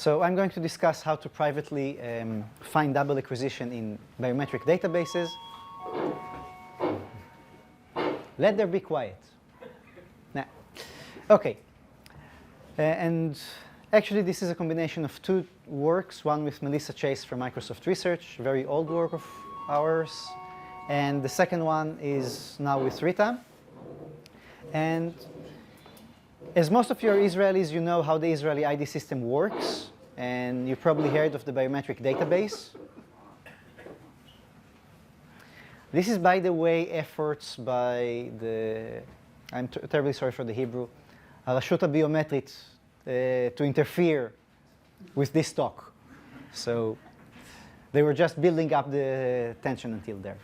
So I'm going to discuss how to privately find double acquisition in biometric databases. Let there be quiet. Nah. OK. And actually, this is a combination of two works, one with Melissa Chase from Microsoft Research, a very old work of ours. And the second one is now with Rita. And as most of you are Israelis, you know how the Israeli ID system works. And you probably heard of the biometric database. This is, by the way, efforts by the, I'm terribly sorry for the Hebrew, הרשות הביומטרית, to interfere with this talk. So they were just building up the tension until there.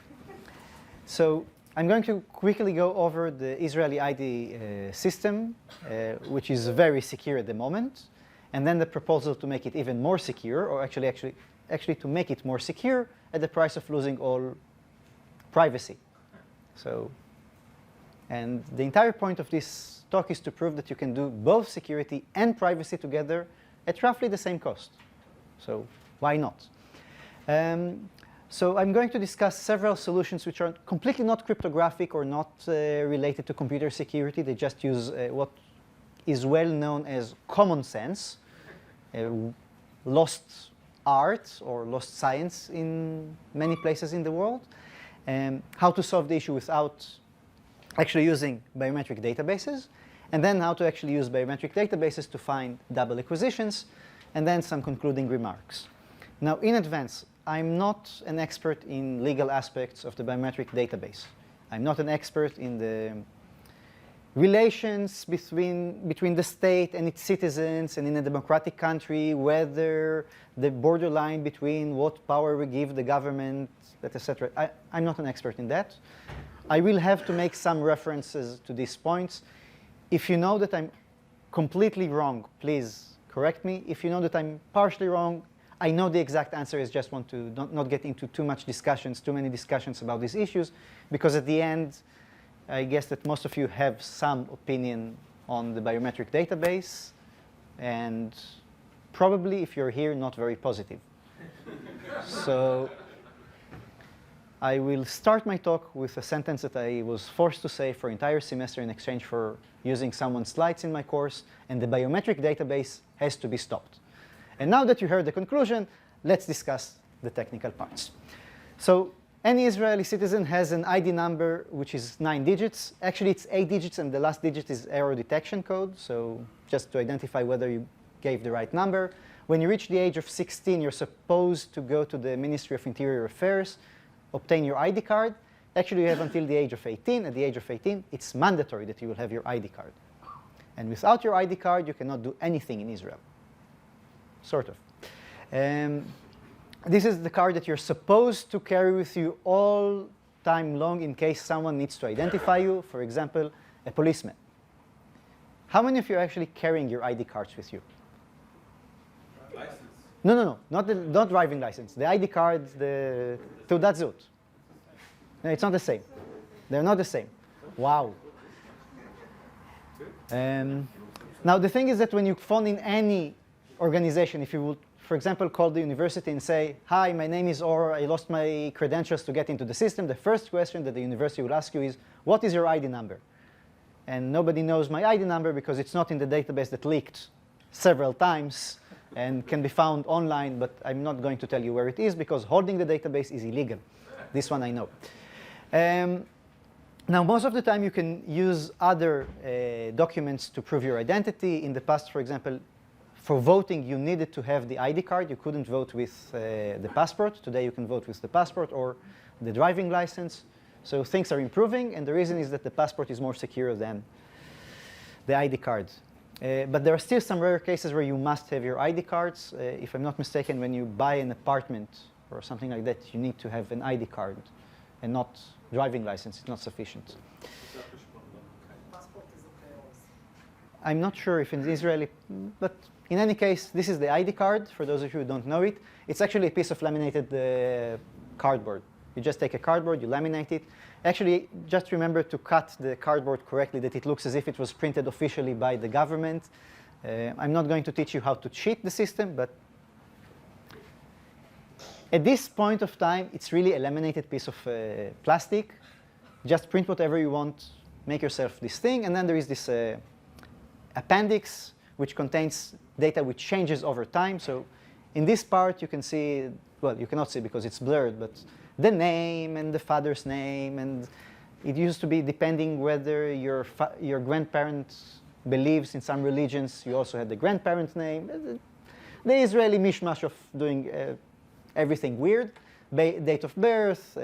So I'm going to quickly go over the Israeli ID system, which is very secure at the moment, and then the proposal to make it even more secure, or actually to make it more secure at the price of losing all privacy. So, and the entire point of this talk is to prove that you can do both security and privacy together at roughly the same cost. So why not? So I'm going to discuss several solutions which are completely not cryptographic or not related to computer security. They just use what is well known as common sense, lost art or lost science in many places in the world, and how to solve the issue without actually using biometric databases, and then how to actually use biometric databases to find double acquisitions, and then some concluding remarks. Now, in advance, I'm not an expert in legal aspects of the biometric database. I'm not an expert in the relations between the state and its citizens, and in a democratic country, whether the borderline between what power we give the government, etc. I'm not an expert in that. I will have to make some references to these points. If you know that I'm completely wrong, please correct me. If you know that I'm partially wrong, I know the exact answer. Is just want to not get into too many discussions about these issues, because at the end, I guess that most of you have some opinion on the biometric database, and probably, if you're here, not very positive. So I will start my talk with a sentence that I was forced to say for an entire semester in exchange for using someone's slides in my course, and the biometric database has to be stopped. And now that you heard the conclusion, let's discuss the technical parts. So any Israeli citizen has an ID number which is 9 digits. Actually, it's 8 digits, and the last digit is error detection code, so just to identify whether you gave the right number. When you reach the age of 16, you're supposed to go to the Ministry of Interior Affairs, obtain your ID card. Actually, you have until the age of 18. At the age of 18, it's mandatory that you will have your ID card. And without your ID card, you cannot do anything in Israel. Sort of. This is the card that you're supposed to carry with you all time long in case someone needs to identify you, for example, a policeman. How many of you are actually carrying your ID cards with you? License. No, not driving license. The ID card, the תעודת זהות. No, it's not the same. They're not the same. Wow. Now, the thing is that when you phone in any organization, if you would, for example, call the university and say, hi, my name is Or, I lost my credentials to get into the system, the first question that the university will ask you is, what is your ID number? And nobody knows my ID number because it's not in the database that leaked several times and can be found online, but I'm not going to tell you where it is because holding the database is illegal. This one I know. Now, most of the time, you can use other documents to prove your identity. In the past, for example, for voting, you needed to have the ID card. You couldn't vote with the passport. Today, you can vote with the passport or the driving license. So things are improving, and the reason is that the passport is more secure than the ID card. But there are still some rare cases where you must have your ID cards. If I'm not mistaken, when you buy an apartment or something like that, you need to have an ID card and not driving license. It's not sufficient. Passport is okay also. I'm not sure if in Israeli, but in any case, this is the ID card. For those of you who don't know it, it's actually a piece of laminated cardboard. You just take a cardboard, you laminate it. Actually, just remember to cut the cardboard correctly, that it looks as if it was printed officially by the government. I'm not going to teach you how to cheat the system, but at this point of time, it's really a laminated piece of plastic. Just print whatever you want, make yourself this thing, and then there is this appendix which contains data which changes over time. So in this part, you can see, well, you cannot see because it's blurred, but the name and the father's name, and it used to be depending whether your grandparent believes in some religions, you also had the grandparent's name. The Israeli mishmash of doing everything weird. Date of birth,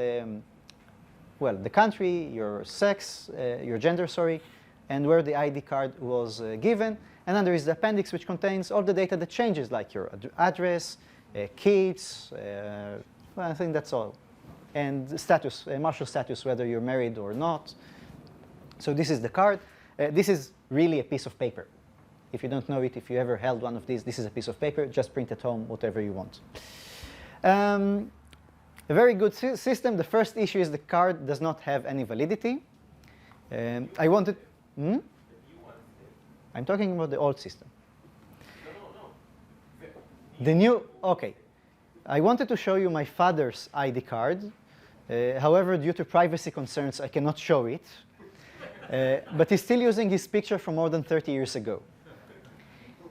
well, the country, your sex, your gender, sorry, and where the ID card was given. And then there is the appendix, which contains all the data that changes, like your address, kids, well, I think that's all. And status, marital status, whether you're married or not. So this is the card. This is really a piece of paper. If you don't know it, if you ever held one of these, this is a piece of paper. Just print at home whatever you want. A very good system. The first issue is the card does not have any validity. I wanted... I'm talking about the old system. The new... OK. I wanted to show you my father's ID card. However, due to privacy concerns, I cannot show it. But he's still using his picture from more than 30 years ago.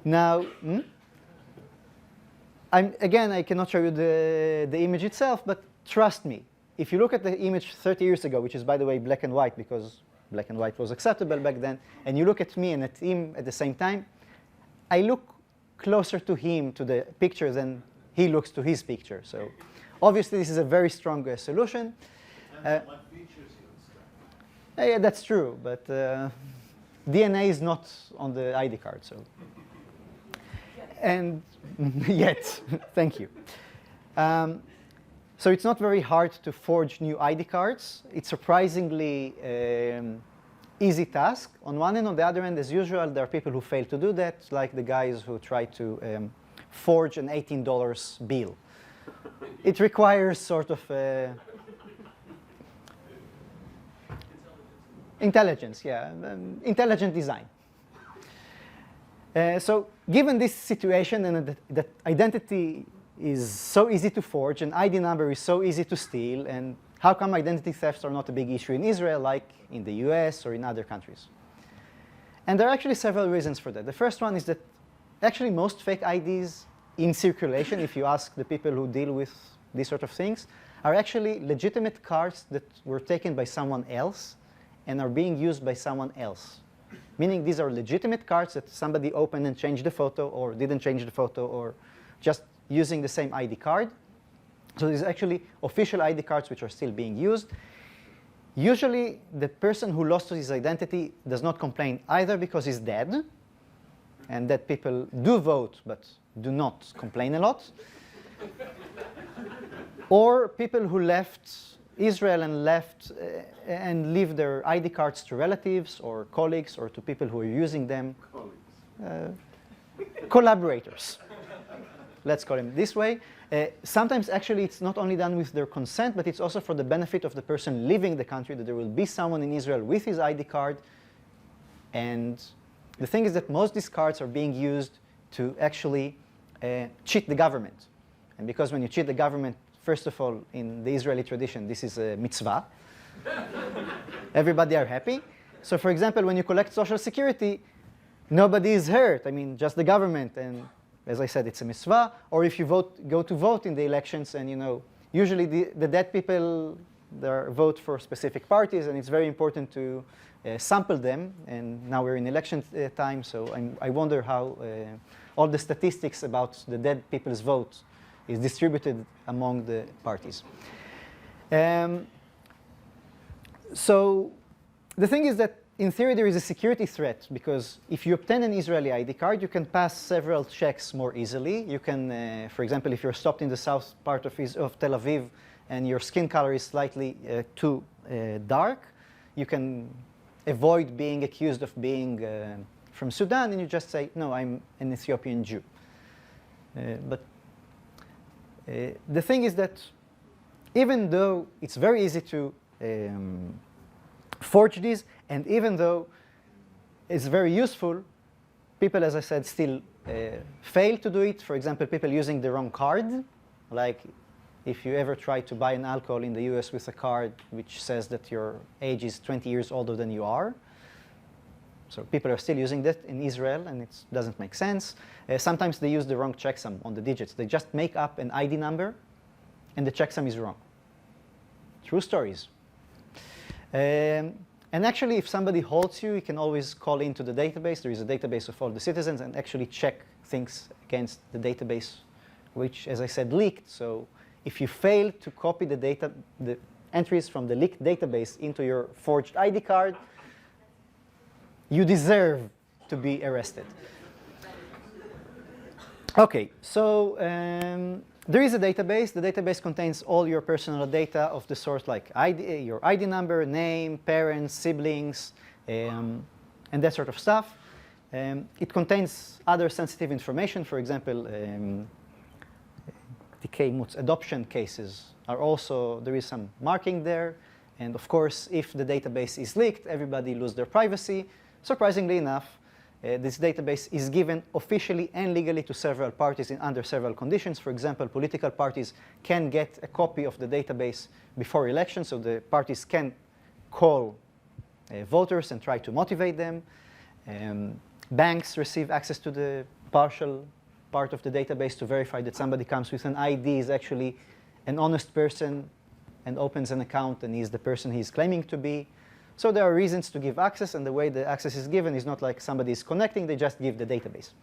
Now, again, I cannot show you the image itself, but trust me, if you look at the image 30 years ago, which is, by the way, black and white, because black and white was acceptable back then, and you look at me and at him at the same time, I look closer to him, to the picture, than he looks to his picture. So obviously, this is a very strong solution. What features you instruct? Yeah, that's true, but DNA is not on the ID card, so. And yet, thank you. So it's not very hard to forge new ID cards. It's surprisingly easy task. On one end, on the other end, as usual, there are people who fail to do that, like the guys who try to forge an $18 bill. It requires sort of intelligence, yeah, intelligent design. So given this situation and that identity is so easy to forge and ID number is so easy to steal, and how come identity thefts are not a big issue in Israel like in the US or in other countries? And there are actually several reasons for that. The first one is that actually most fake IDs in circulation, if you ask the people who deal with these sort of things, are actually legitimate cards that were taken by someone else and are being used by someone else. Meaning these are legitimate cards that somebody opened and changed the photo or didn't change the photo or just using the same ID card. So these are actually official ID cards which are still being used. Usually the person who lost his identity does not complain either because he's dead, and that people do vote but do not complain a lot, or people who left Israel and left and leave their ID cards to relatives or colleagues or to people who are using them. Collaborators. Let's call them this way. Sometimes actually it's not only done with their consent, but it's also for the benefit of the person leaving the country, that there will be someone in Israel with his ID card. And the thing is that most of these cards are being used to actually cheat the government. And because when you cheat the government, first of all, in the Israeli tradition, this is a mitzvah. Everybody are happy. So for example, when you collect Social Security, nobody is hurt. I mean, just the government. And as I said, it's a mitzvah. Or if you go to vote in the elections, and usually the dead people vote for specific parties, and it's very important to sample them. And now we're in election time, so I wonder how all the statistics about the dead people's vote is distributed among the parties. So the thing is that in theory there is a security threat, because if you obtain an Israeli ID card, you can pass several checks more easily. You can, for example, if you're stopped in the south part of Tel Aviv and your skin color is slightly too dark, you can avoid being accused of being from Sudan, and you just say, no, I'm an Ethiopian Jew. But the thing is that even though it's very easy to forge these, and even though it's very useful, people, as I said, still fail to do it. For example, people using the wrong card. Like if you ever try to buy an alcohol in the US with a card which says that your age is 20 years older than you are. So people are still using that in Israel, and it doesn't make sense. Sometimes they use the wrong checksum on the digits. They just make up an ID number, and the checksum is wrong. True stories. And actually, if somebody holds you, you can always call into the database. There is a database of all the citizens and actually check things against the database, which, as I said, leaked. So if you fail to copy the entries from the leaked database into your forged ID card, you deserve to be arrested. OK, so there is a database. The database contains all your personal data of the sort like your ID number, name, parents, siblings, and that sort of stuff. It contains other sensitive information. For example, adoption cases are also, there is some marking there. And of course, if the database is leaked, everybody loses their privacy. Surprisingly enough, this database is given officially and legally to several parties under several conditions. For example, political parties can get a copy of the database before election, so the parties can call voters and try to motivate them. Banks receive access to the partial part of the database to verify that somebody comes with an ID, is actually an honest person and opens an account and is the person he's claiming to be. So there are reasons to give access, and the way the access is given is not like somebody is connecting, they just give the database.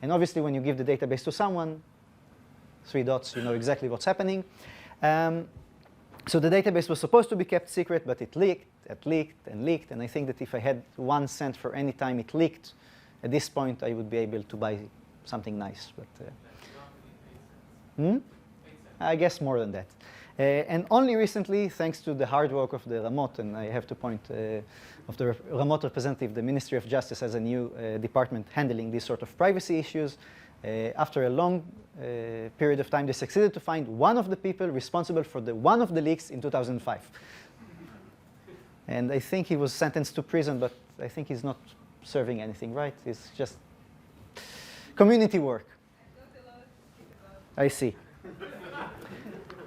And obviously, when you give the database to someone, 3 dots, you know exactly what's happening. So the database was supposed to be kept secret, but it leaked, and I think that if I had 1 cent for any time it leaked, at this point I would be able to buy something nice. But I guess more than that. And only recently, thanks to the hard work of the Ramot, and I have to point of the Ramot representative, the Ministry of Justice has a new department handling these sort of privacy issues. After a long period of time, they succeeded to find one of the people responsible for one of the leaks in 2005. And I think he was sentenced to prison, but I think he's not serving anything, right? It's just community work. I see.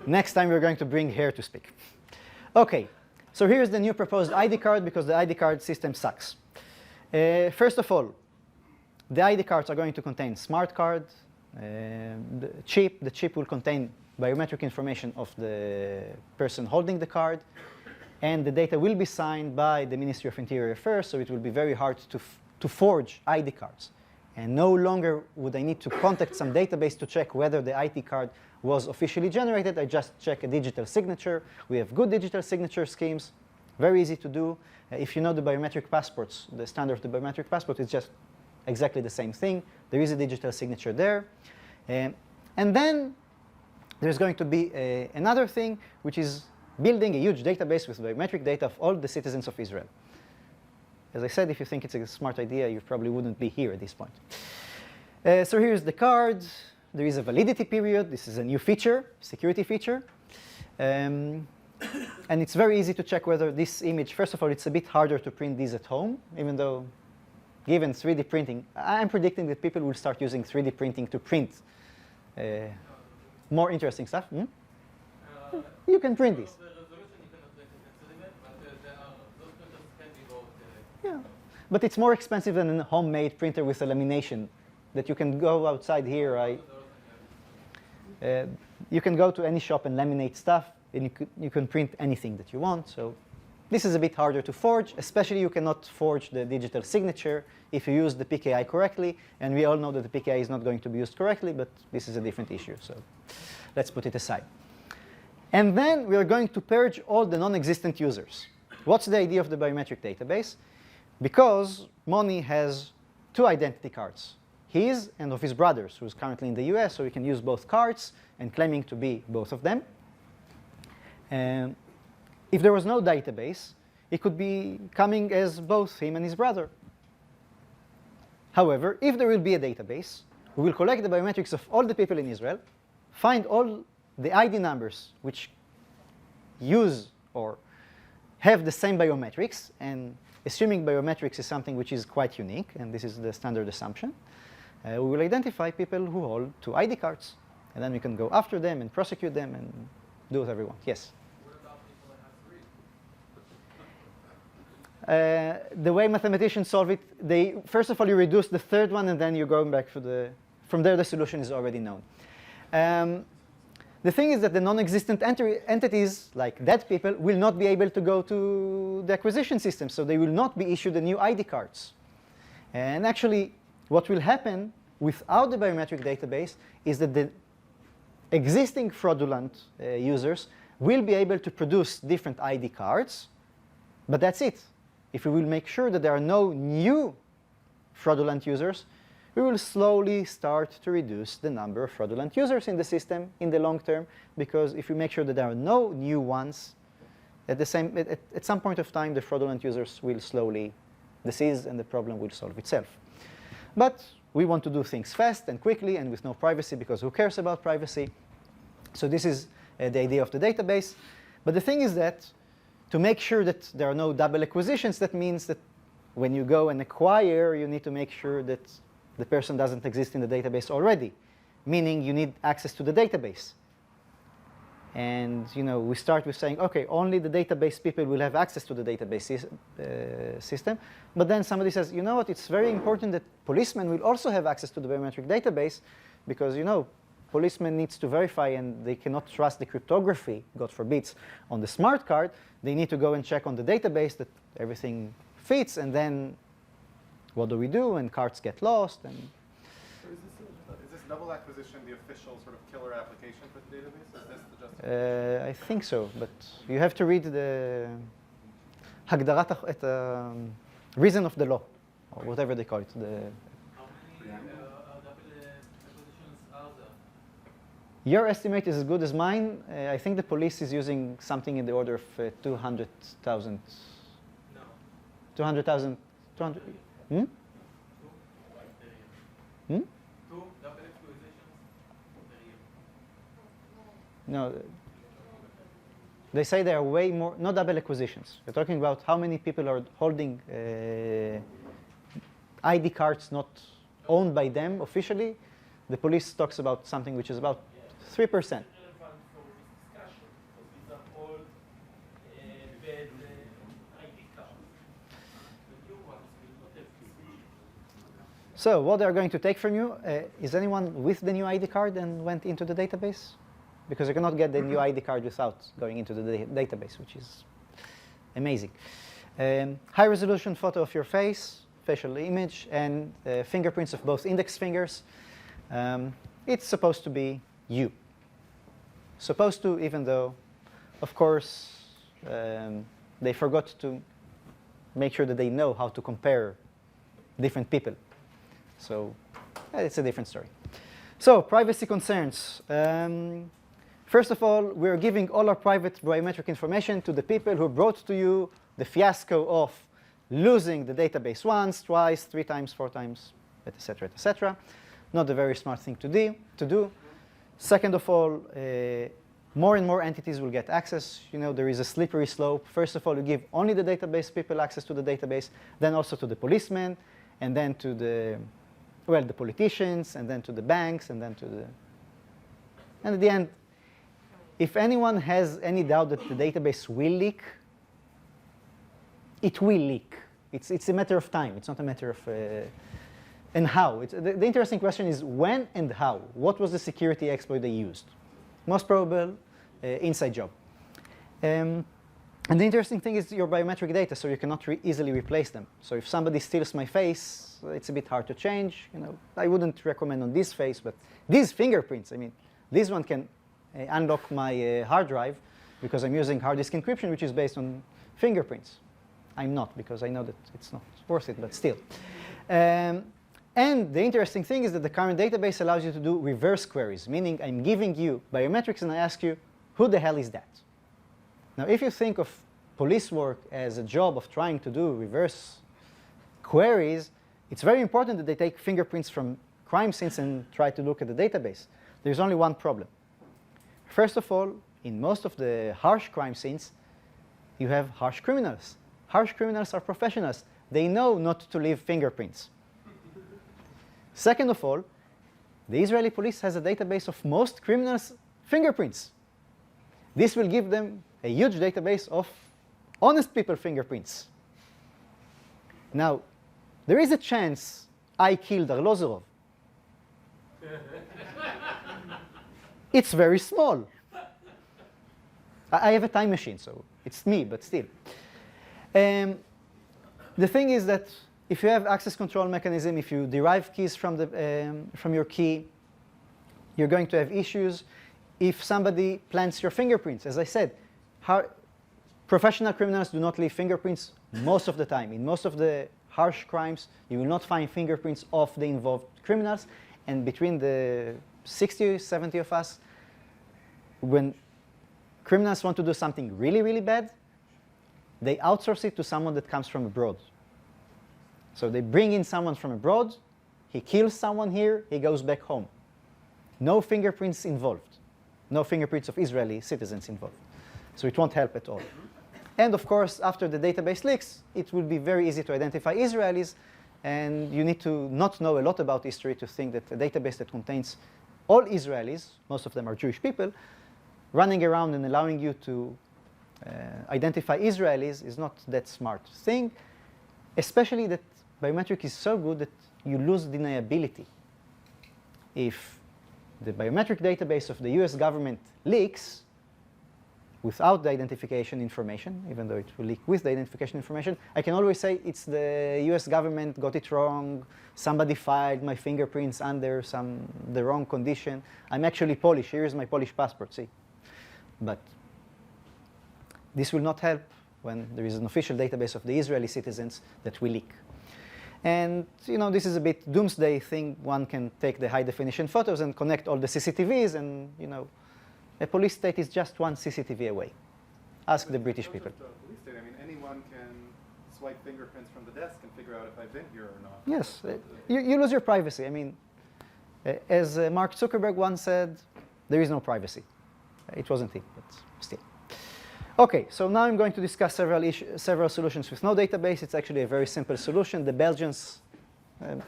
Next time we're going to bring her to speak. OK, so here's the new proposed ID card, because the ID card system sucks. First of all, the ID cards are going to contain smart card, the chip. The chip will contain biometric information of the person holding the card. And the data will be signed by the Ministry of Interior Affairs, so it will be very hard to forge ID cards. And no longer would I need to contact some database to check whether the ID card was officially generated. I just check a digital signature. We have good digital signature schemes, very easy to do. If you know the biometric passports, the standard of the biometric passport is just exactly the same thing. There is a digital signature there. And then there's going to be another thing, which is building a huge database with biometric data of all the citizens of Israel. As I said, if you think it's a smart idea, you probably wouldn't be here at this point. So here's the card. There is a validity period. This is a new feature, security feature. And it's very easy to check whether this image, first of all, it's a bit harder to print these at home, even though given 3D printing, I'm predicting that people will start using 3D printing to print more interesting stuff. You can print this. Yeah, but it's more expensive than a homemade printer with a lamination that you can go outside here. You can go to any shop and laminate stuff, and you can print anything that you want. So this is a bit harder to forge, especially you cannot forge the digital signature if you use the PKI correctly. And we all know that the PKI is not going to be used correctly, but this is a different issue. So let's put it aside. And then we are going to purge all the non-existent users. What's the idea of the biometric database? Because Moni has 2 identity cards, his and of his brothers, who's currently in the US, so we can use both cards and claiming to be both of them. If there was no database, it could be coming as both him and his brother. However, if there will be a database, we will collect the biometrics of all the people in Israel, find all the ID numbers which use or have the same biometrics, and assuming biometrics is something which is quite unique, and this is the standard assumption, we will identify people who hold 2 ID cards. And then we can go after them and prosecute them and do whatever we want. Yes? What about people that have 3? The way mathematicians solve it, first of all, you reduce the 3rd one, and then you're going back to from there the solution is already known. The thing is that the non-existent entities, like dead people, will not be able to go to the acquisition system, so they will not be issued the new ID cards. And actually, what will happen without the biometric database is that the existing fraudulent users will be able to produce different ID cards, but that's it. If we will make sure that there are no new fraudulent users, we will slowly start to reduce the number of fraudulent users in the system in the long term, because if we make sure that there are no new ones, at some point of time, the fraudulent users will slowly decease and the problem will solve itself. But we want to do things fast and quickly and with no privacy, because who cares about privacy? So this is the idea of the database. But the thing is that to make sure that there are no double acquisitions, that means that when you go and acquire, you need to make sure that the person doesn't exist in the database already, meaning you need access to the database. And we start with saying, OK, only the database people will have access to the database system. But then somebody says, you know what, it's very important that policemen will also have access to the biometric database, because policemen needs to verify, and they cannot trust the cryptography, God forbid, on the smart card. They need to go and check on the database that everything fits, and then what do we do? And cards get lost. And So is this double acquisition the official sort of killer application for the database? Is this the justification? I think so, but you have to read the reason of the law, or whatever they call it. How many double acquisitions are there? Your estimate is as good as mine. I think the police is using something in the order of 200,000. No. 200,000. 200. Hmm? 2 per year. Hmm? 2 double acquisitions per year. No. They say there are way more, not double acquisitions. We're talking about how many people are holding ID cards not owned by them officially. The police talks about something which is about 3%. Relevant for this discussion, because these are all bad ID cards. The new ones will not have this. So what they're going to take from you, is anyone with the new ID card and went into the database? Because you cannot get the new ID card without going into the database, which is amazing. High resolution photo of your face, facial image, and fingerprints of both index fingers. It's supposed to be you. Supposed to, even though, of course, they forgot to make sure that they know how to compare different people. So it's a different story. So privacy concerns. First of all, we're giving all our private biometric information to the people who brought to you the fiasco of losing the database once, twice, 3 times, 4 times, etc., etc. Not a very smart thing to do. Second of all, more and more entities will get access. There is a slippery slope. First of all, you give only the database people access to the database, then also to the policemen, and then to the politicians, and then to the banks, and then to the... And at the end, if anyone has any doubt that the database will leak, it will leak. It's a matter of time. It's not a matter of... and how. The interesting question is when and how. What was the security exploit they used? Most probable, inside job. And the interesting thing is your biometric data, so you cannot easily replace them. So if somebody steals my face, it's a bit hard to change. I wouldn't recommend on this face, but these fingerprints, this one can unlock my hard drive, because I'm using hard disk encryption, which is based on fingerprints. I'm not, because I know that it's not worth it, but still. And the interesting thing is that the current database allows you to do reverse queries, meaning I'm giving you biometrics and I ask you, who the hell is that? Now, if you think of police work as a job of trying to do reverse queries, it's very important that they take fingerprints from crime scenes and try to look at the database. There's only one problem. First of all, in most of the harsh crime scenes, you have harsh criminals. harsh criminals are professionals. They know not to leave fingerprints. Second of all, the Israeli police has a database of most criminals' fingerprints. This will give them a huge database of honest people's fingerprints. Now, there is a chance I killed Arlozorov. It's very small. I have a time machine, so it's me, but still. The thing is that if you have access control mechanism, if you derive keys from your key, you're going to have issues. If somebody plants your fingerprints, as I said, professional criminals do not leave fingerprints most of the time. In most of the harsh crimes, you will not find fingerprints of the involved criminals. And between the 60, 70 of us, when criminals want to do something really, really bad, they outsource it to someone that comes from abroad. So they bring in someone from abroad, he kills someone here, he goes back home. No fingerprints involved. No fingerprints of Israeli citizens involved. So it won't help at all. And of course, after the database leaks, it will be very easy to identify Israelis, and you need to not know a lot about history to think that a database that contains all Israelis, most of them are Jewish people, running around and allowing you to identify Israelis is not that smart thing, especially that biometric is so good that you lose deniability. If the biometric database of the US government leaks without the identification information, even though it will leak with the identification information, I can always say it's the US government got it wrong, somebody filed my fingerprints under the wrong condition. I'm actually Polish, here's my Polish passport, see. But this will not help when there is an official database of the Israeli citizens that will leak. And this is a bit doomsday thing. One can take the high definition photos and connect all the CCTVs, and a police state is just one CCTV away. Ask the British people. Police state, I mean, anyone can swipe fingerprints from the desk and figure out if I've been here or not. Yes, you lose your privacy. I mean, as Mark Zuckerberg once said, there is no privacy. It wasn't him, but still. OK, so now I'm going to discuss several solutions with no database. It's actually a very simple solution. The Belgians,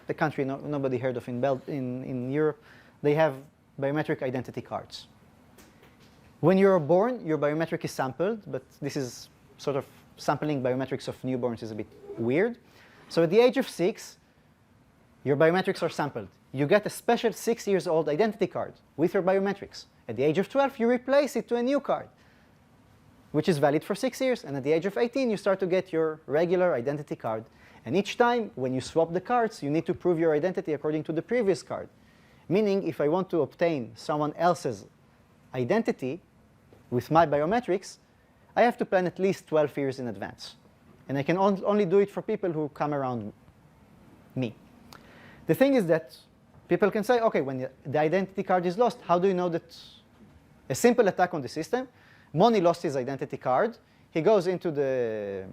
the country nobody heard of in Europe, they have biometric identity cards. When you're born, your biometric is sampled, but this is sort of sampling biometrics of newborns is a bit weird. So at the age of 6, your biometrics are sampled. You get a special 6-year-old identity card with your biometrics. At the age of 12, you replace it to a new card, which is valid for 6 years. And at the age of 18, you start to get your regular identity card. And each time, when you swap the cards, you need to prove your identity according to the previous card. Meaning, if I want to obtain someone else's identity with my biometrics, I have to plan at least 12 years in advance. And I can only do it for people who come around me. The thing is that people can say, OK, when the identity card is lost, how do you know that a simple attack on the system? Moni lost his identity card. He goes into the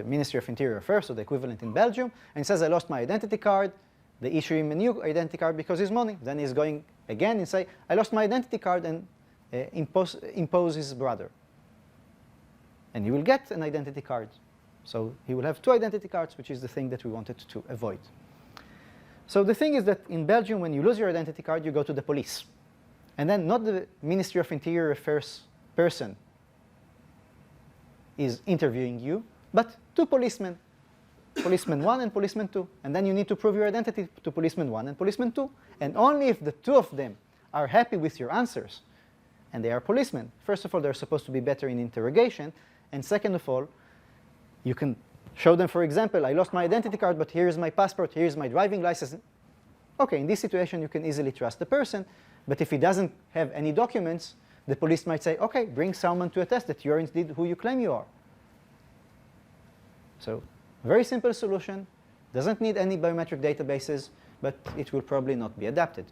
Ministry of Interior Affairs, so the equivalent in Belgium, and says, I lost my identity card. They issue him a new identity card because he's Moni. Then he's going again and say, I lost my identity card, and impose his brother. And he will get an identity card. So he will have 2 identity cards, which is the thing that we wanted to avoid. So the thing is that in Belgium, when you lose your identity card, you go to the police. And then not the Ministry of Interior Affairs person is interviewing you, but 2 policemen, policeman 1 and policeman 2. And then you need to prove your identity to policeman 1 and policeman 2. And only if the 2 of them are happy with your answers, and they are policemen. First of all, they're supposed to be better in interrogation. And second of all, you can show them, for example, I lost my identity card, but here's my passport, here's my driving license. OK, in this situation, you can easily trust the person. But if he doesn't have any documents, the police might say, OK, bring someone to attest that you're indeed who you claim you are. So very simple solution. Doesn't need any biometric databases, but it will probably not be adapted.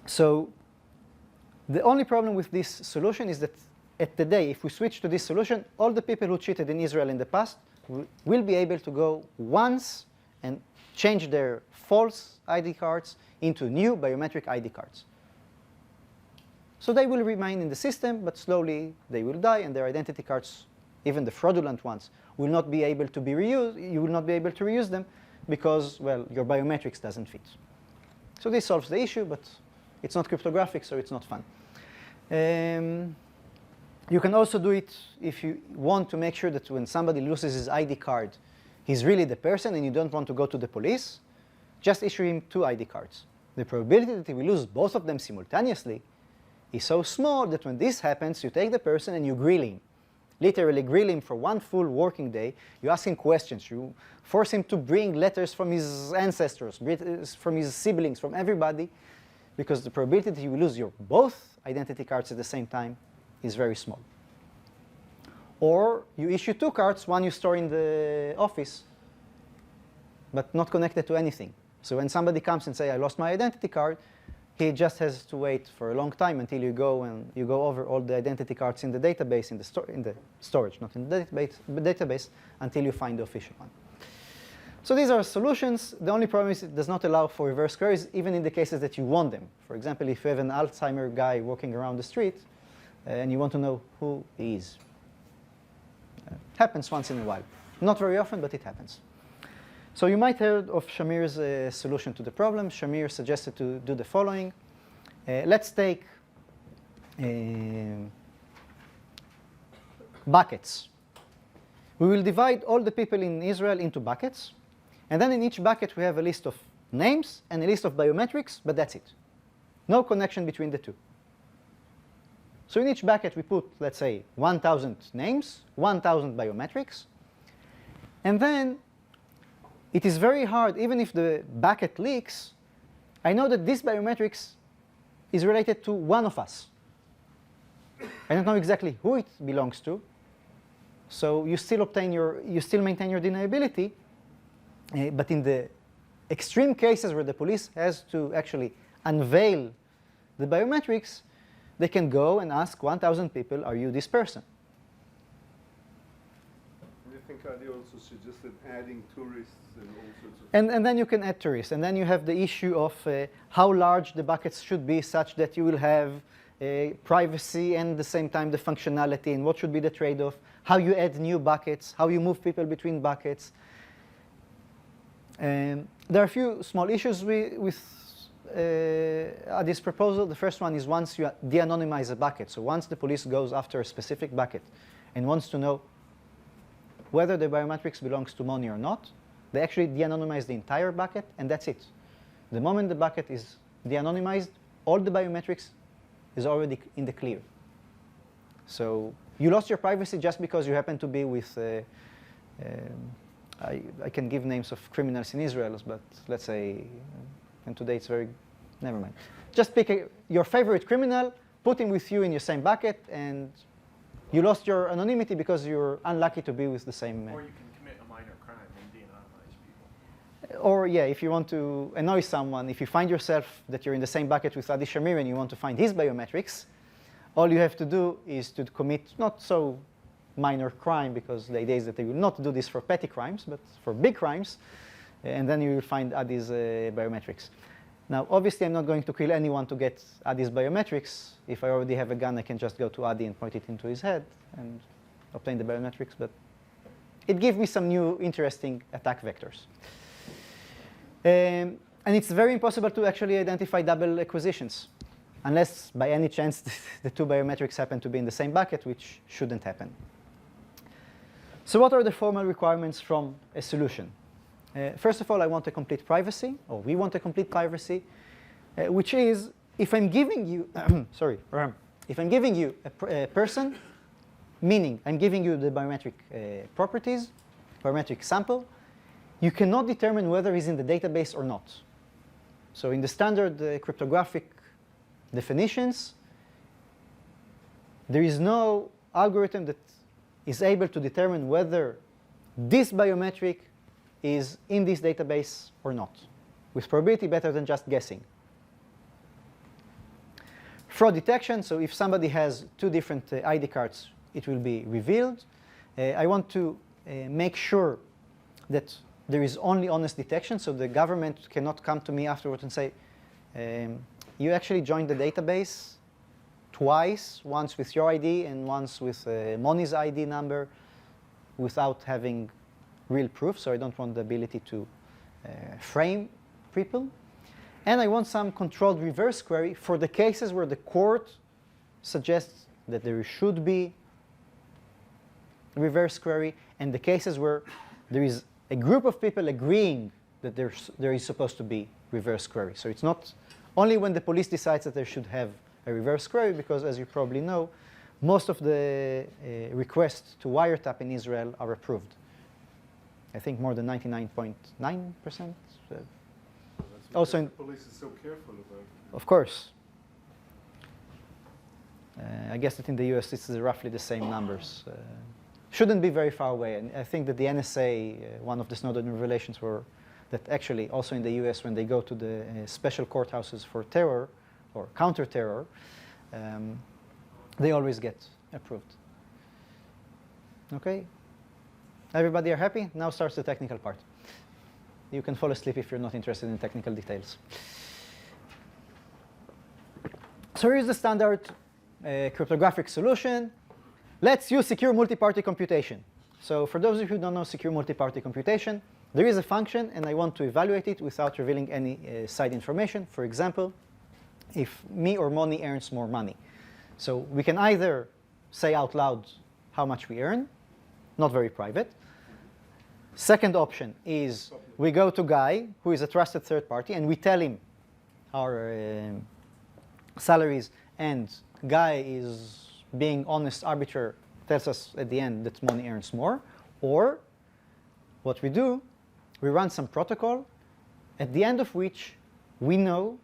So the only problem with this solution is that at today, if we switch to this solution, all the people who cheated in Israel in the past will be able to go once and change their false ID cards into new biometric ID cards. So they will remain in the system, but slowly they will die, and their identity cards even the fraudulent ones, will not be able to be reused. You will not be able to reuse them because, well, your biometrics doesn't fit. So this solves the issue, but it's not cryptographic, so it's not fun. You can also do it if you want to make sure that when somebody loses his ID card, he's really the person and you don't want to go to the police. Just issue him 2 ID cards. The probability that he will lose both of them simultaneously is so small that when this happens, you take the person and you grill him. Literally grill him for 1 full working day. You ask him questions. You force him to bring letters from his ancestors, from his siblings, from everybody, because the probability that you will lose your both identity cards at the same time is very small. Or you issue 2 cards, one you store in the office, but not connected to anything. So when somebody comes and say, I lost my identity card, he just has to wait for a long time until you go over all the identity cards in the database, in the storage, not in the database, until you find the official one. So these are solutions. The only problem is it does not allow for reverse queries, even in the cases that you want them. For example, if you have an Alzheimer guy walking around the street, and you want to know who he is. Happens once in a while. Not very often, but it happens. So you might have heard of Shamir's solution to the problem. Shamir suggested to do the following. Let's take buckets. We will divide all the people in Israel into buckets. And then in each bucket, we have a list of names and a list of biometrics, but that's it. No connection between the two. So in each bucket, we put, let's say, 1,000 names, 1,000 biometrics. And then it is very hard, even if the bucket leaks, I know that this biometrics is related to one of us. I don't know exactly who it belongs to. So you still maintain your deniability. But in the extreme cases where the police has to actually unveil the biometrics, they can go and ask 1,000 people, are you this person? I think Adi also suggested adding tourists and all sorts of... And then you can add tourists. And then you have the issue of how large the buckets should be such that you will have privacy and at the same time the functionality, and what should be the trade-off, how you add new buckets, how you move people between buckets. There are a few small issues with this proposal. The first one is once you de-anonymize a bucket. So once the police goes after a specific bucket and wants to know whether the biometrics belongs to Moni or not, they actually de-anonymize the entire bucket, and that's it. The moment the bucket is de-anonymized, all the biometrics is already in the clear. So you lost your privacy just because you happen to be with, I can give names of criminals in Israel, but let's say, and today it's very, never mind. Just pick your favorite criminal, put him with you in your same bucket, and you lost your anonymity because you're unlucky to be with the same. Or you can commit a minor crime and de-anonymize people. Or yeah, if you want to annoy someone, if you find yourself that you're in the same bucket with Adi Shamir and you want to find his biometrics, all you have to do is to commit not so minor crime, because the idea is that they will not do this for petty crimes, but for big crimes, and then you will find Adi's biometrics. Now, obviously, I'm not going to kill anyone to get Adi's biometrics. If I already have a gun, I can just go to Adi and point it into his head and obtain the biometrics, but it gives me some new interesting attack vectors. And it's very impossible to actually identify double acquisitions, unless by any chance the two biometrics happen to be in the same bucket, which shouldn't happen. So what are the formal requirements from a solution? First of all, I want a complete privacy, or we want a complete privacy, which is if I'm giving you, if I'm giving you a person, meaning I'm giving you the biometric properties, biometric sample, you cannot determine whether he's in the database or not. So in the standard cryptographic definitions, there is no algorithm that is able to determine whether this biometric is in this database or not, with probability better than just guessing. Fraud detection, so if somebody has two different ID cards, it will be revealed. I want to make sure that there is only honest detection, so the government cannot come to me afterwards and say, you actually joined the database twice, once with your ID and once with Moni's ID number. without having real proof, so I don't want the ability to frame people. And I want some controlled reverse query for the cases where the court suggests that there should be reverse query, and the cases where there is a group of people agreeing that there is supposed to be reverse query. So it's not only when the police decides that they should have a reverse query, because as you probably know, most of the requests to wiretap in Israel are approved. I think more than 99.9%. Also in the police is so careful about it. Of course. I guess that in the US it's roughly the same numbers. Shouldn't be very far away. And I think that the NSA, one of the Snowden revelations were that actually also in the US when they go to the special courthouses for terror or counter-terror, they always get approved. Okay? Everybody are happy? Now starts the technical part. You can fall asleep if you're not interested in technical details. So here's the standard cryptographic solution. Let's use secure multi-party computation. So for those of you who don't know secure multi-party computation, there is a function, and I want to evaluate it without revealing any side information. For example, if me or Moni earns more money. So we can either say out loud how much we earn, not very private. Second option is we go to Guy, who is a trusted third party, and we tell him our salaries, and Guy is being honest arbiter, tells us at the end that Moni earns more. Or what we do, we run some protocol at the end of which we know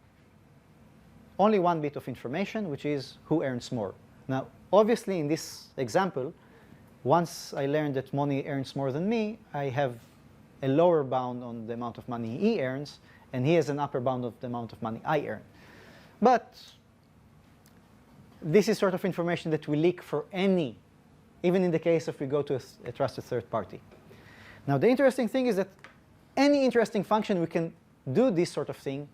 only one bit of information, which is who earns more. Now, obviously in this example, once I learned that Moni earns more than me, I have a lower bound on the amount of money he earns, and he has an upper bound of the amount of money I earn. But this is sort of information that we leak for any, even in the case if we go to a trusted third party. Now, the interesting thing is that any interesting function, we can do this sort of thing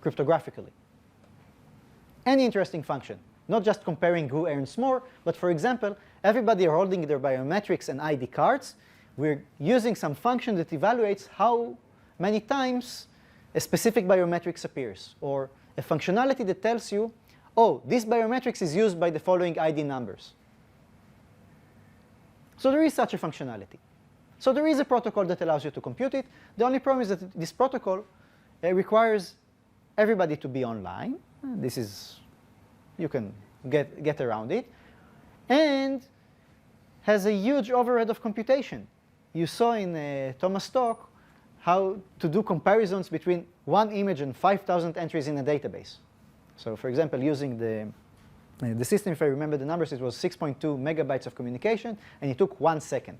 cryptographically. Any interesting function, not just comparing who earns more, but for example, everybody are holding their biometrics and ID cards. We're using some function that evaluates how many times a specific biometrics appears, or a functionality that tells you, oh, this biometrics is used by the following ID numbers. So there is such a functionality. So there is a protocol that allows you to compute it. The only problem is that this protocol requires everybody to be online. This is, you can get around it. And has a huge overhead of computation. You saw in Thomas' talk how to do comparisons between one image and 5,000 entries in a database. So for example, using the system, if I remember the numbers, it was 6.2 megabytes of communication, and it took 1 second.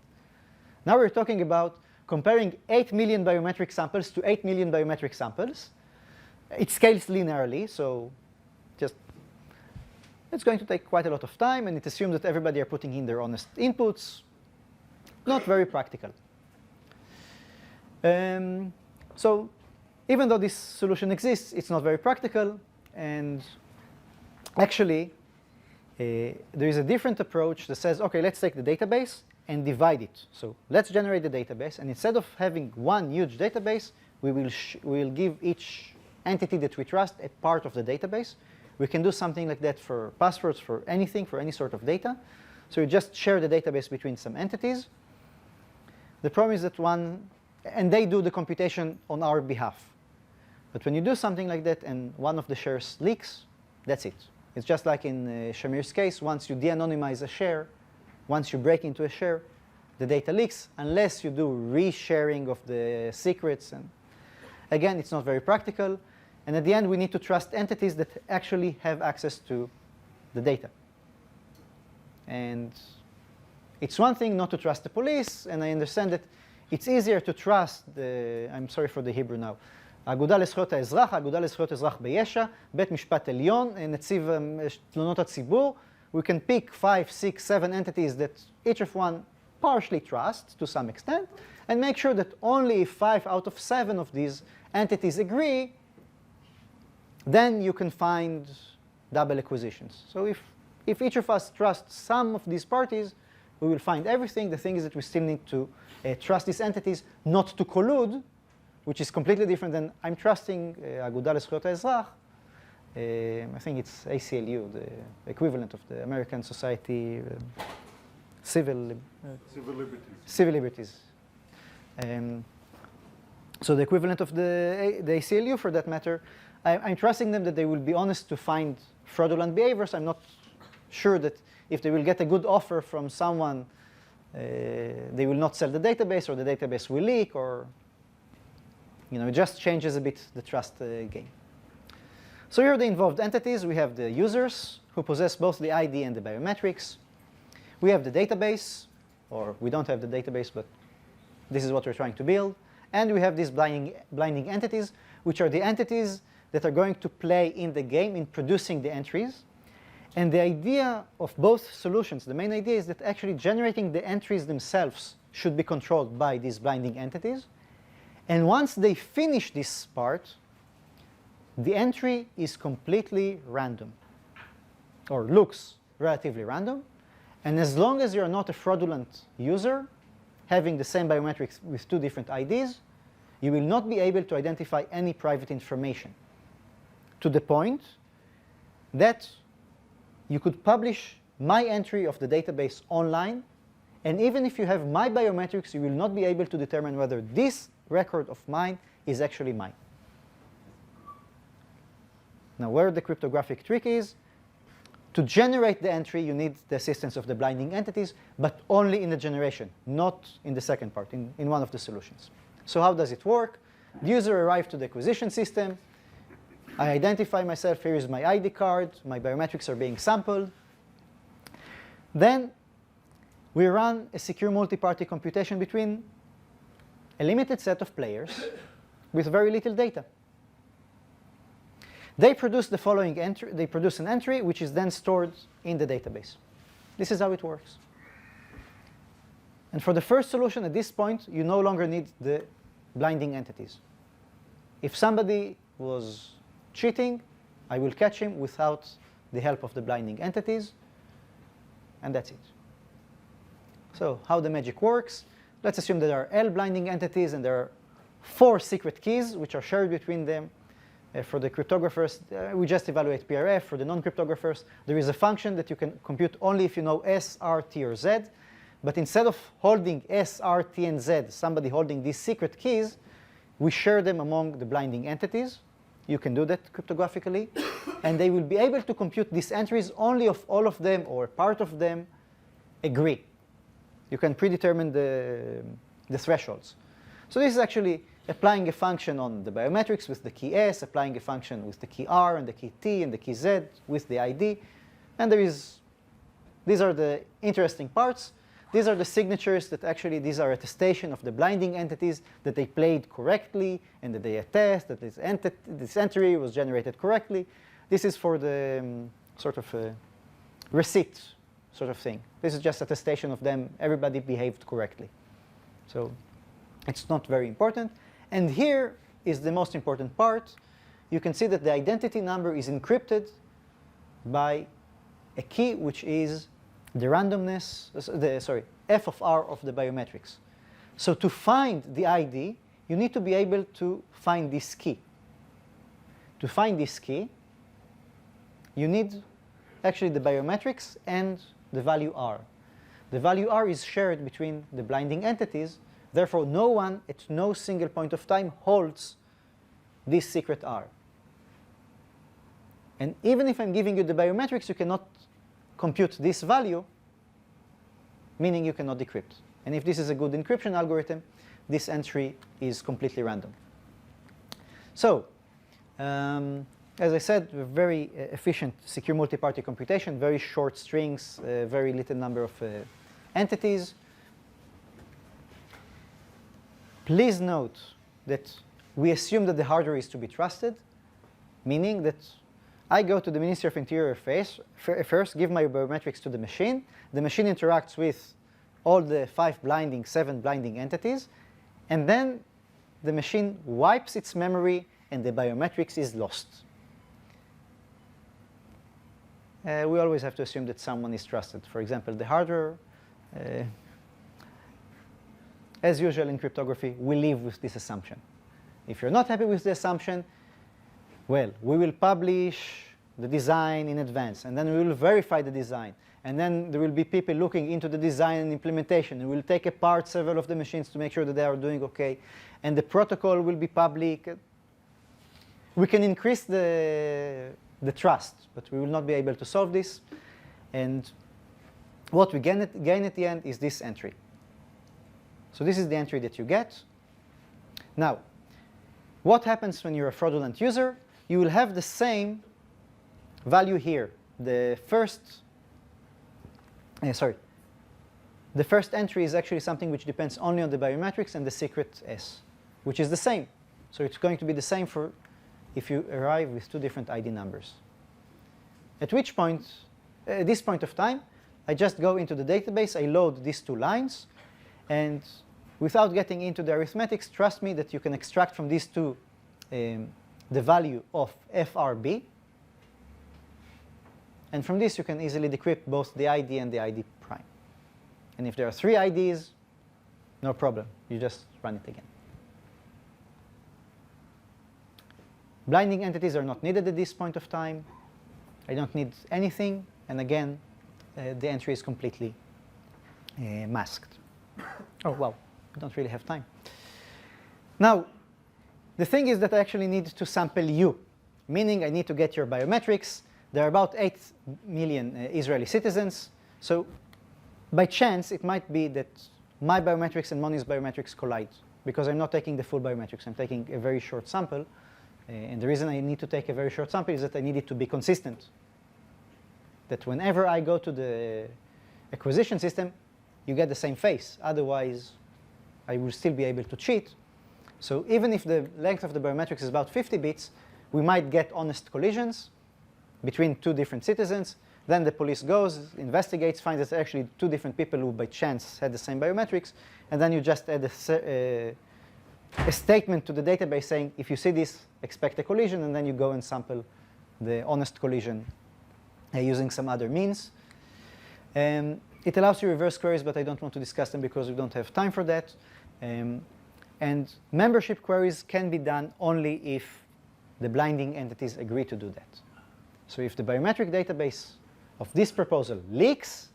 Now we're talking about comparing 8 million biometric samples to 8 million biometric samples. It scales linearly, so just it's going to take quite a lot of time, and it assumes that everybody are putting in their honest inputs. Not very practical. So even though this solution exists, it's not very practical. And actually, there is a different approach that says, OK, let's take the database and divide it. So let's generate the database. And instead of having one huge database, we will give each entity that we trust a part of the database. We can do something like that for passwords, for anything, for any sort of data. So we just share the database between some entities. The problem is that and they do the computation on our behalf. But when you do something like that and one of the shares leaks, that's it. It's just like in Shamir's case, once you de-anonymize a share, once you break into a share, the data leaks, unless you do resharing of the secrets. And again, it's not very practical. And at the end, we need to trust entities that actually have access to the data. And it's one thing not to trust the police, and I understand that it's easier to trust I'm sorry for the Hebrew now, האגודה לזכויות האזרח, האגודה לזכויות אזרח ביש"ע, בית משפט עליון, נציב תלונות הציבור. We can pick 5, 6, 7 entities that each of one partially trusts to some extent, and make sure that only if 5 out of 7 of these entities agree, then you can find double acquisitions. So if each of us trusts some of these parties, we will find everything. The thing is that we still need to trust these entities not to collude, which is completely different than I'm trusting האגודה לזכויות האזרח. I think it's ACLU, the equivalent of the American Society Civil Liberties. So the equivalent of the ACLU, for that matter, I'm trusting them that they will be honest to find fraudulent behaviors. I'm not sure that if they will get a good offer from someone, they will not sell the database, or the database will leak, or it just changes a bit the trust game. So here are the involved entities. We have the users who possess both the ID and the biometrics. We have the database, or we don't have the database, but this is what we're trying to build. And we have these blinding entities, which are the entities that are going to play in the game in producing the entries. And the idea of both solutions, the main idea is that actually generating the entries themselves should be controlled by these blinding entities. And once they finish this part, the entry is completely random, or looks relatively random. And as long as you're not a fraudulent user, having the same biometrics with two different IDs, you will not be able to identify any private information, to the point that you could publish my entry of the database online, and even if you have my biometrics, you will not be able to determine whether this record of mine is actually mine. Now, where the cryptographic trick is, to generate the entry, you need the assistance of the blinding entities, but only in the generation, not in the second part, in one of the solutions. So how does it work? The user arrives to the acquisition system. I identify myself. Here is my ID card. My biometrics are being sampled. Then we run a secure multi-party computation between a limited set of players with very little data. They produce the following entry. They produce an entry which is then stored in the database. This is how it works. And for the first solution, at this point, you no longer need the blinding entities. If somebody was cheating, I will catch him without the help of the blinding entities, and that's it. So how the magic works, let's assume there are L blinding entities, and there are 4 secret keys which are shared between them. For the cryptographers, we just evaluate PRF. For the non-cryptographers, there is a function that you can compute only if you know S, R, T, or Z. But instead of holding S, R, T, and Z, somebody holding these secret keys, we share them among the blinding entities. You can do that cryptographically. And they will be able to compute these entries only if all of them or part of them agree. You can predetermine the thresholds. So this is actually applying a function on the biometrics with the key S, applying a function with the key R and the key T and the key Z with the ID. And these are the interesting parts. These are the signatures that actually, these are attestation of the blinding entities that they played correctly and that they attest that this entry was generated correctly. This is for the sort of receipt sort of thing. This is just attestation of them, everybody behaved correctly. So it's not very important. And here is the most important part. You can see that the identity number is encrypted by a key which is the randomness, F of R of the biometrics. So to find the ID, you need to be able to find this key. To find this key, you need actually the biometrics and the value R. The value R is shared between the blinding entities. Therefore, no one at no single point of time holds this secret R. And even if I'm giving you the biometrics, you cannot compute this value, meaning you cannot decrypt. And if this is a good encryption algorithm, this entry is completely random. So, as I said, a very efficient secure multi-party computation, very short strings, very little number of entities. Please note that we assume that the hardware is to be trusted, meaning that I go to the Ministry of Interior Affairs, give my biometrics to the machine interacts with all the 7 blinding entities, and then the machine wipes its memory and the biometrics is lost. We always have to assume that someone is trusted. For example, the hardware As usual in cryptography, we live with this assumption. If you're not happy with the assumption, well, we will publish the design in advance, and then we will verify the design. And then there will be people looking into the design and implementation, and we'll take apart several of the machines to make sure that they are doing okay. And the protocol will be public. We can increase the trust, but we will not be able to solve this. And what we gain at the end is this entry. So this is the entry that you get. Now, what happens when you're a fraudulent user? You will have the same value here. The first entry is actually something which depends only on the biometrics and the secret S, which is the same. So it's going to be the same for if you arrive with two different ID numbers. At which point, at this point of time, I just go into the database, I load these two lines, and without getting into the arithmetics, trust me that you can extract from these two the value of FRB. And from this, you can easily decrypt both the ID and the ID prime. And if there are three IDs, no problem. You just run it again. Blinding entities are not needed at this point of time. I don't need anything. And again, the entry is completely masked. Oh, well, we don't really have time. Now, the thing is that I actually need to sample you, meaning I need to get your biometrics. There are about 8 million Israeli citizens. So by chance, it might be that my biometrics and Moni's biometrics collide, because I'm not taking the full biometrics. I'm taking a very short sample. And the reason I need to take a very short sample is that I need it to be consistent. That whenever I go to the acquisition system, you get the same face. Otherwise, I will still be able to cheat. So even if the length of the biometrics is about 50 bits, we might get honest collisions between two different citizens. Then the police goes, investigates, finds that actually two different people who by chance had the same biometrics. And then you just add a statement to the database saying, if you see this, expect a collision. And then you go and sample the honest collision using some other means. It allows you reverse queries, but I don't want to discuss them because we don't have time for that. And membership queries can be done only if the blinding entities agree to do that. So if the biometric database of this proposal leaks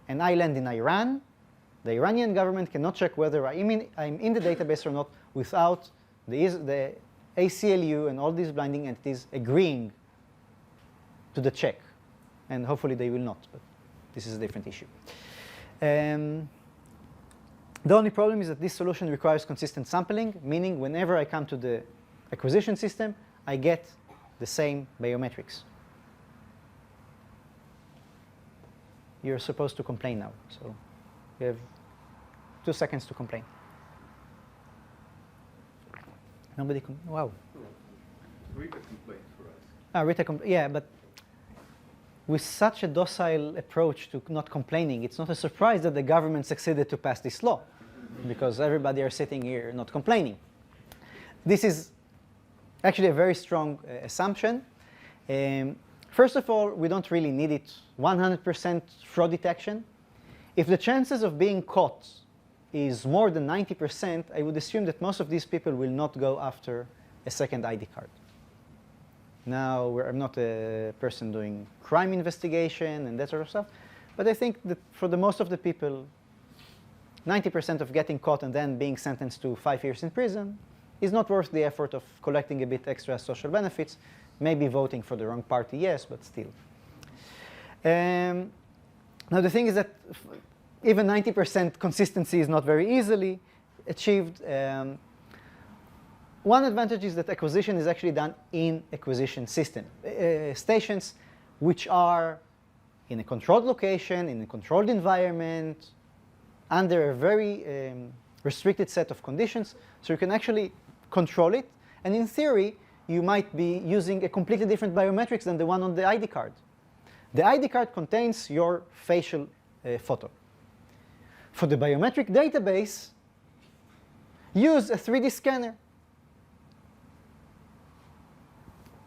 and I land in Iran, the Iranian government cannot check whether I'm in the database or not without the ACLU and all these blinding entities agreeing to the check. And hopefully they will not, but this is a different issue. The only problem is that this solution requires consistent sampling, meaning whenever I come to the acquisition system, I get the same biometrics. You're supposed to complain now, so you have 2 seconds to complain. Nobody wow. Read a complaint for us. Yeah, but with such a docile approach to not complaining, it's not a surprise that the government succeeded to pass this law, because everybody are sitting here not complaining. This is actually a very strong assumption. First of all, we don't really need it 100% fraud detection. If the chances of being caught is more than 90%, I would assume that most of these people will not go after a second ID card. Now, I'm not a person doing crime investigation and that sort of stuff, but I think that for the most of the people, 90% of getting caught and then being sentenced to 5 years in prison is not worth the effort of collecting a bit extra social benefits. Maybe voting for the wrong party, yes, but still. Now, the thing is that even 90% consistency is not very easily achieved. One advantage is that acquisition is actually done in acquisition system stations, which are in a controlled location, in a controlled environment, under a very restricted set of conditions. So you can actually control it. And in theory, you might be using a completely different biometrics than the one on the ID card. The ID card contains your facial photo. For the biometric database, use a 3D scanner.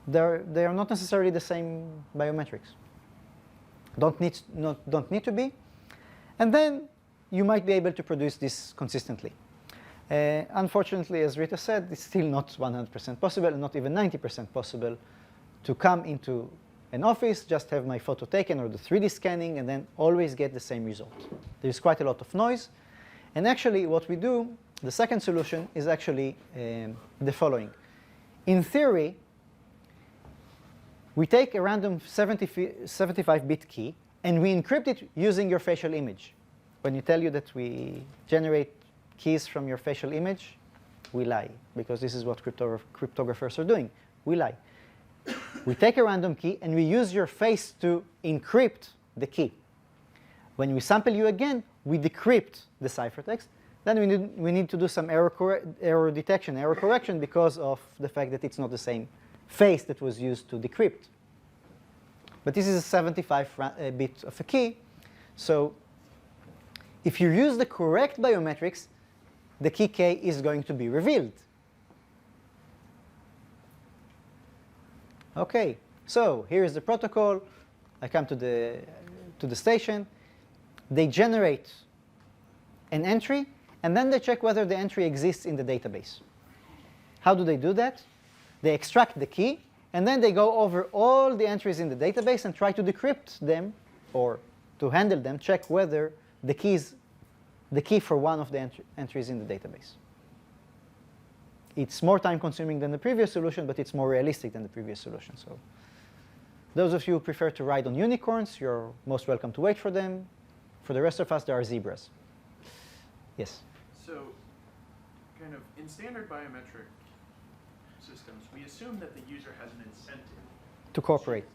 They are not necessarily the same biometrics. Don't need to be. And then you might be able to produce this consistently. Unfortunately, as Rita said, it's still not 100% possible, and not even 90% possible to come into an office, just have my photo taken or the 3D scanning, and then always get the same result. There's quite a lot of noise. And actually, what we do, the second solution, is actually the following. In theory, we take a random 75-bit key, and we encrypt it using your facial image. When you tell you that we generate keys from your facial image, we lie, because this is what cryptographers are doing. We lie. We take a random key, and we use your face to encrypt the key. When we sample you again, we decrypt the ciphertext. Then we need to do some error detection, error correction, because of the fact that it's not the same face that was used to decrypt. But this is a 75-bit of a key. So if you use the correct biometrics, the key K is going to be revealed. OK, so here is the protocol. I come to the station. They generate an entry, and then they check whether the entry exists in the database. How do they do that? They extract the key, and then they go over all the entries in the database and try to decrypt them, or to handle them, check whether the key for one of the entries in the database. It's more time-consuming than the previous solution, but it's more realistic than the previous solution. So those of you who prefer to ride on unicorns, you're most welcome to wait for them. For the rest of us, there are zebras. Yes? So kind of in standard biometric systems, we assume that the user has an incentive To cooperate.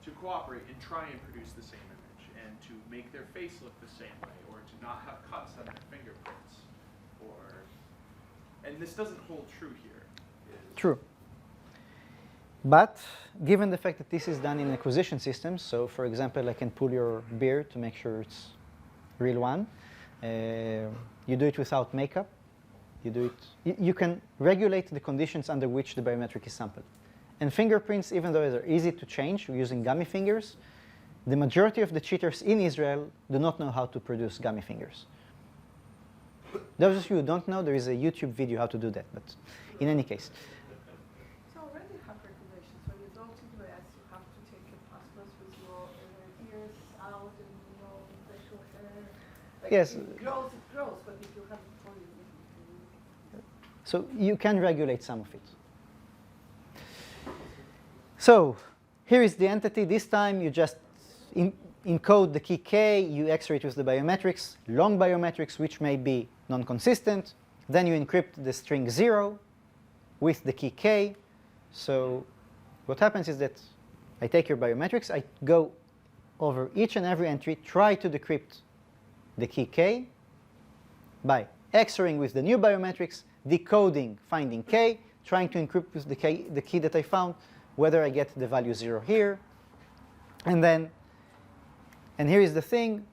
to cooperate and try and produce the same image, and to make their face look the same way, or to not have cuts on their fingerprints, and this doesn't hold true here. True. But given the fact that this is done in acquisition systems, so for example, I can pull your beard to make sure it's real one. You do it without makeup. You do it. You can regulate the conditions under which the biometric is sampled. And fingerprints, even though they're easy to change using gummy fingers, the majority of the cheaters in Israel do not know how to produce gummy fingers. Those of you who don't know, there is a YouTube video how to do that. But in any case. So already have regulations. When you go to the US, you have to take your passports with your ears out and your facial hair. Like Yes. It grows, but if you have it for you. So you can regulate some of it. So here is the entity. This time you just encode the key K. You X-ray it with the biometrics, long biometrics, which may be non-consistent. Then you encrypt the string 0 with the key K. So what happens is that I take your biometrics. I go over each and every entry, try to decrypt the key K by X-raying with the new biometrics, decoding, finding K, trying to encrypt with the key that I found, whether I get the value 0 here. And here is the thing.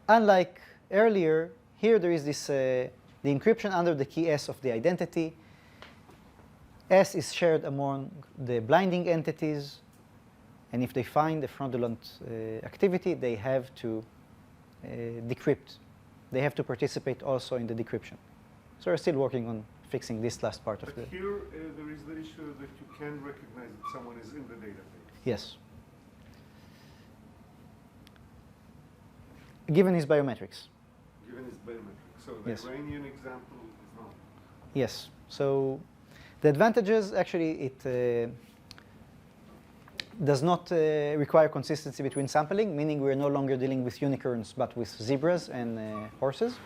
Unlike earlier, here there is this the encryption under the key S of the identity. S is shared among the blinding entities. And if they find a fraudulent activity, they have to decrypt. They have to participate also in the decryption. So we're still working on fixing this last part of But here there is the issue that you can recognize that someone is in the database. Yes. Given his biometrics. Given his biometrics. So the Yes. Iranian example is not. Yes. So the advantages, actually, it does not require consistency between sampling, meaning we're no longer dealing with unicorns, but with zebras and horses.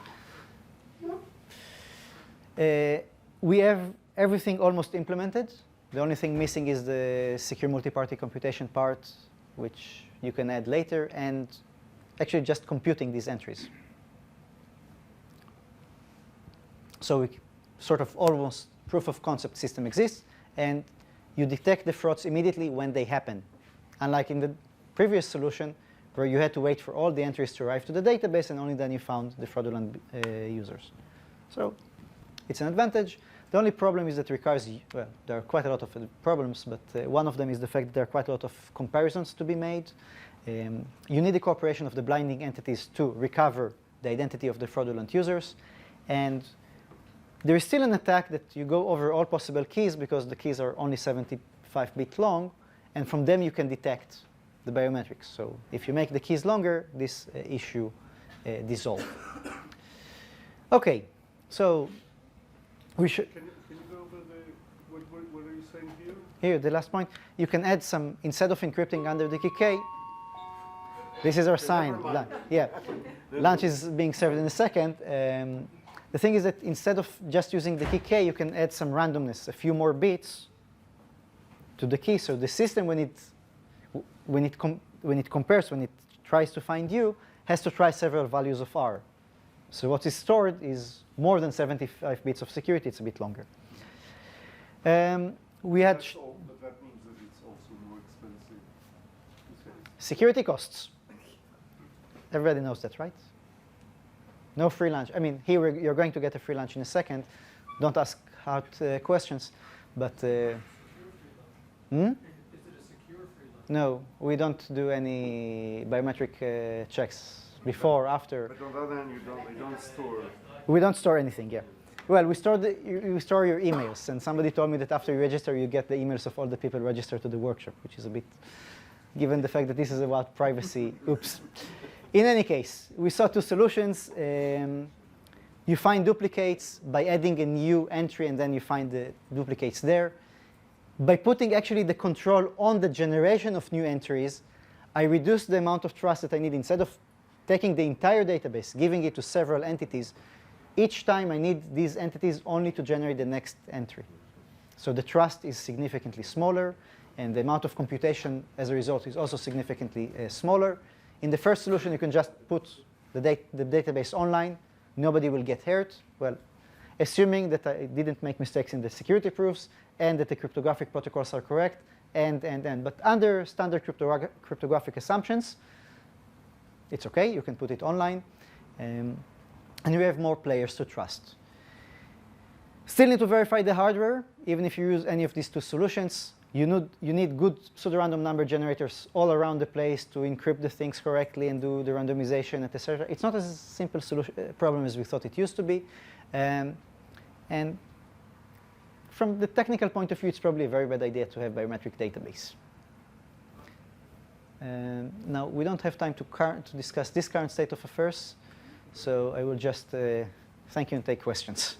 We have everything almost implemented. The only thing missing is the secure multi-party computation part, which you can add later, and actually just computing these entries. So we sort of almost proof of concept system exists, and you detect the frauds immediately when they happen. Unlike in the previous solution, where you had to wait for all the entries to arrive to the database, and only then you found the fraudulent users. So it's an advantage. The only problem is that it requires, well, there are quite a lot of problems, but one of them is the fact that there are quite a lot of comparisons to be made. You need the cooperation of the blinding entities to recover the identity of the fraudulent users. And there is still an attack that you go over all possible keys because the keys are only 75-bit long, and from them you can detect the biometrics. So if you make the keys longer, this issue dissolves. Okay, so we should. Can you go over what are you saying here? Here, the last point, you can add some, instead of encrypting under the key K, this is our sign. Yeah, lunch is being served in a second. The thing is that instead of just using the key K, you can add some randomness, a few more bits to the key. So the system, when it compares, when it tries to find you, has to try several values of R. So what is stored is more than 75 bits of security. It's a bit longer. We had That's all, but that means that it's also more expensive. security costs. Everybody knows that, right? No free lunch. I mean, here you're going to get a free lunch in a second. Don't ask hard questions, but. Is it a secure free lunch? No, we don't do any biometric checks before, after. But on the other hand, you don't store. We don't store anything, yeah. Well, we store you store your emails, and somebody told me that after you register, you get the emails of all the people registered to the workshop, which is a bit, given the fact that this is about privacy, oops. In any case, we saw two solutions. You find duplicates by adding a new entry, and then you find the duplicates there. By putting actually the control on the generation of new entries, I reduce the amount of trust that I need. Instead of taking the entire database, giving it to several entities, each time I need these entities only to generate the next entry. So the trust is significantly smaller, and the amount of computation as a result is also significantly smaller. In the first solution, you can just put the database online. Nobody will get hurt. Well, assuming that I didn't make mistakes in the security proofs and that the cryptographic protocols are correct, and. But under standard cryptographic assumptions, it's OK. You can put it online. And you have more players to trust. Still need to verify the hardware. Even if you use any of these two solutions, you need good pseudorandom number generators all around the place to encrypt the things correctly and do the randomization, etc. It's not as simple problem as we thought it used to be. And from the technical point of view, it's probably a very bad idea to have biometric database. Now, we don't have time to discuss this current state of affairs, so I will just thank you and take questions.